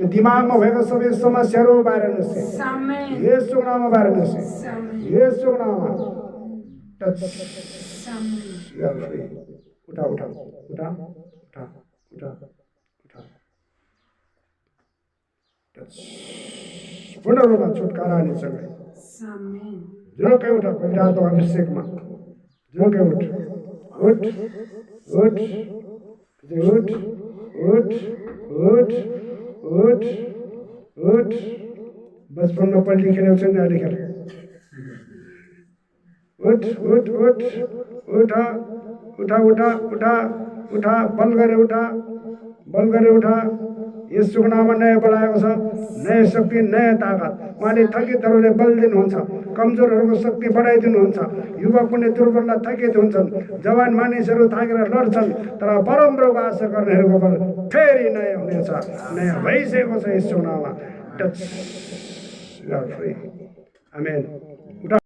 त्यो दिमागमा भएका सबै समस्याहरू बाहिर निस्के येशूको नाममा बाहिर निस्के येशूको नाममा टच उठा उठा उठा उठा उठा उठा टच पूर्ण रूपमा छुटकारा आनेसँगै जुरुकै उठ पवित्र आत्माको अभिषेकमा जुरुकै उठ उठ उठ उठ उठ उठ उठ उठ बचपनमा पल्टी खेलेको छ नि अहिले खेल उठ उठ उठ उठा उठा उठा उठा उठा बल गरे उठा येशूको नाममा नयाँ बढाएको छ नयाँ शक्ति नयाँ ताकत उहाँले थकितहरूले बल दिनुहुन्छ कमजोरहरूको शक्ति बढाइदिनुहुन्छ युवक पनि दुर्बललाई थकित हुन्छन् जवान मानिसहरू थाकेर लड्छन् तर परमप्रभुको आशा गर्नेहरूको बल फेरि नयाँ हुनेछ नयाँ भइसकेको छ येशूको नाममा touch you are free amen